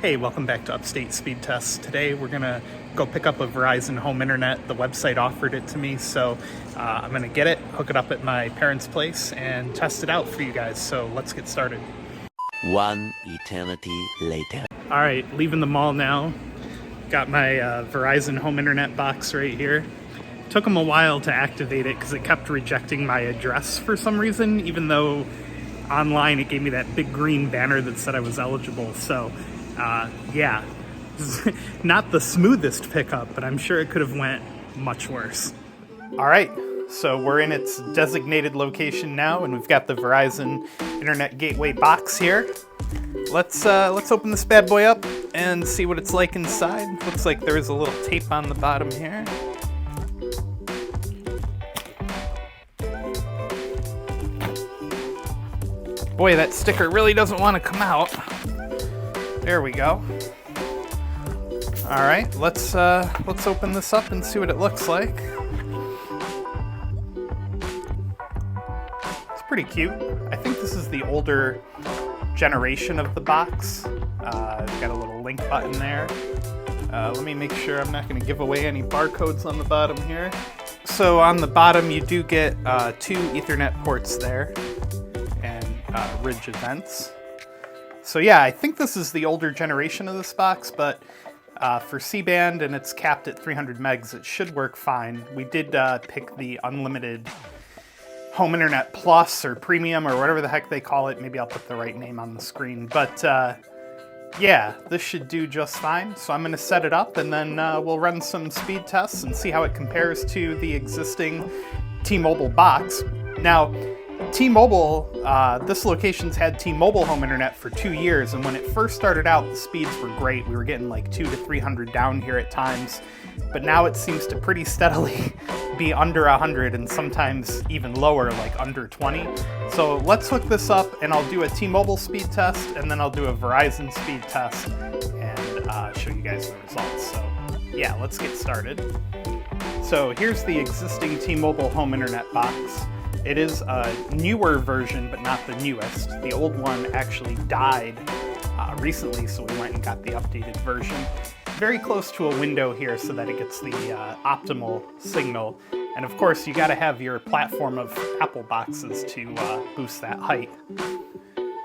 Hey, welcome back to Upstate Speedtests. Today we're going to go pick up a Verizon home internet. The website offered it to me, so I'm going to get it, hook it up at my parents' place, and test it out for you guys. So let's get started. One eternity later. All right, leaving the mall now. Got my Verizon home internet box right here. Took them a while to activate it because it kept rejecting my address for some reason, even though online it gave me that big green banner that said I was eligible. So yeah, not the smoothest pickup, but I'm sure it could have went much worse. All right, so we're in its designated location now, and we've got the Verizon Internet Gateway box here. Let's open this bad boy up and see what it's like inside. Looks like there's a little tape on the bottom here. Boy, that sticker really doesn't want to come out. There we go. All right, let's open this up and see what it looks like. It's pretty cute. I think this is the older generation of the box. Got a little link button there. Let me make sure I'm not going to give away any barcodes on the bottom here. So on the bottom, you do get 2 Ethernet ports there and Ridge events. So yeah, I think this is the older generation of this box, but for C-band and it's capped at 300 megs, it should work fine. We did pick the unlimited Home Internet Plus or Premium or whatever the heck they call it. Maybe I'll put the right name on the screen. But yeah, this should do just fine. So I'm going to set it up and then we'll run some speed tests and see how it compares to the existing T-Mobile box. Now, T-Mobile, this location's had T-Mobile home internet for 2 years, and when it first started out, the speeds were great. We were getting like 200 to 300 down here at times, but now it seems to pretty steadily be under 100 and sometimes even lower, like under 20. So let's hook this up and I'll do a T-Mobile speed test and then I'll do a Verizon speed test and show you guys the results. So yeah, let's get started. So here's the existing T-Mobile home internet box. It is a newer version, but not the newest. The old one actually died recently, so we went and got the updated version. Very close to a window here so that it gets the optimal signal. And of course, you gotta have your platform of Apple boxes to boost that height.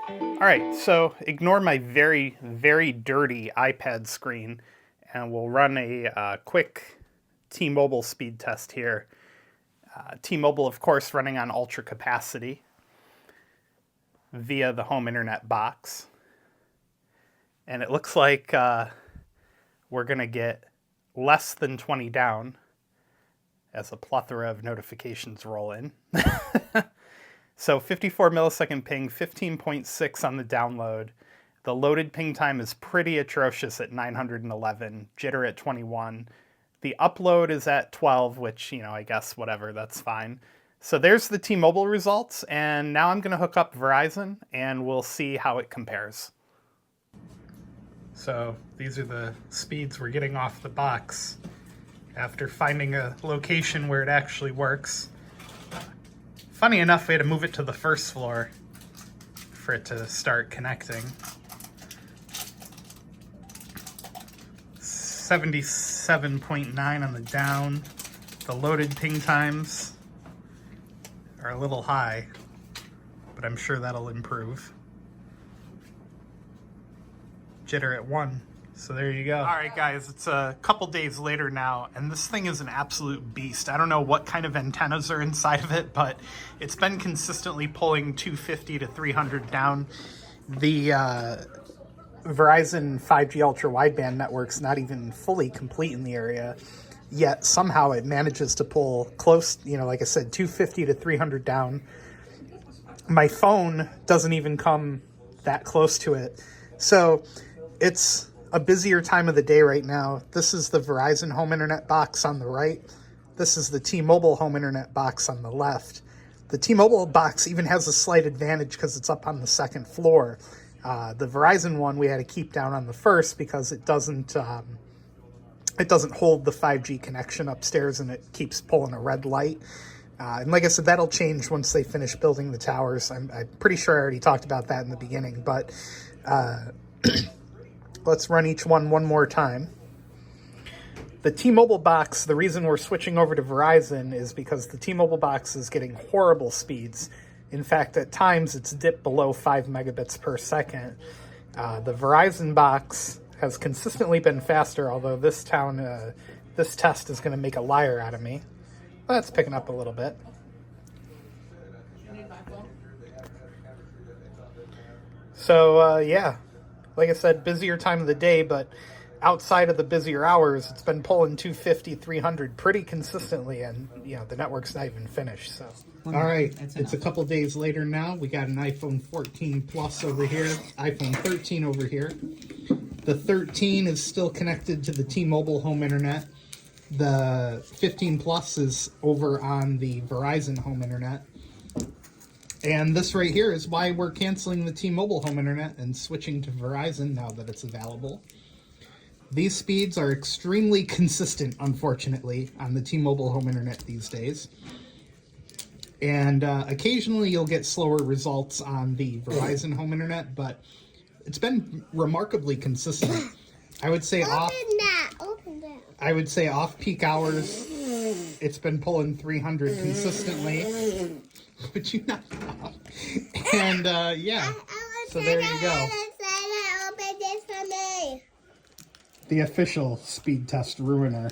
All right, so ignore my very, very dirty iPad screen, and we'll run a quick T-Mobile speed test here. T-Mobile, of course, running on ultra capacity via the home internet box. And it looks like we're going to get less than 20 down as a plethora of notifications roll in. So 54 millisecond ping, 15.6 on the download. The loaded ping time is pretty atrocious at 911, jitter at 21. The upload is at 12, which, you know, I guess whatever, that's fine. So there's the T-Mobile results, and now I'm going to hook up Verizon, and we'll see how it compares. So these are the speeds we're getting off the box after finding a location where it actually works. Funny enough, we had to move it to the first floor for it to start connecting. 77.9 on the down. The loaded ping times are a little high, but I'm sure that'll improve. Jitter at 1. So there you go. All right, guys, it's a couple days later now, and this thing is an absolute beast. I don't know what kind of antennas are inside of it, but it's been consistently pulling 250 to 300 down. The Verizon 5G ultra wideband network's not even fully complete in the area, yet somehow it manages to pull close, you know, like I said, 250 to 300 down. My phone doesn't even come that close to it. So it's a busier time of the day right now. This is the Verizon home internet box on the right. This is the T-Mobile home internet box on the left. The T-Mobile box even has a slight advantage because it's up on the second floor. The Verizon one we had to keep down on the first because it doesn't hold the 5G connection upstairs and it keeps pulling a red light. And like I said, that'll change once they finish building the towers. I'm pretty sure I already talked about that in the beginning, but Let's run each one more time. The T-Mobile box, the reason we're switching over to Verizon is because the T-Mobile box is getting horrible speeds. In fact, at times it's dipped below 5 megabits per second. The Verizon box has consistently been faster, although this test is going to make a liar out of me. That's picking up a little bit. So, yeah, like I said, busier time of the day, but outside of the busier hours, it's been pulling 250, 300 pretty consistently, and, you know, the network's not even finished, so. All right, it's a couple days later now. We got an iPhone 14 Plus over here, iPhone 13 over here. The 13 is still connected to the T-Mobile home internet. The 15 Plus is over on the Verizon home internet. And this right here is why we're canceling the T-Mobile home internet and switching to Verizon now that it's available. These speeds are extremely consistent, unfortunately, on the T-Mobile home internet these days. And occasionally you'll get slower results on the Verizon home internet, but it's been remarkably consistent. I would say I would say off-peak hours, it's been pulling 300 consistently. Would you not stop? And yeah, so there you go. The official speed test ruiner.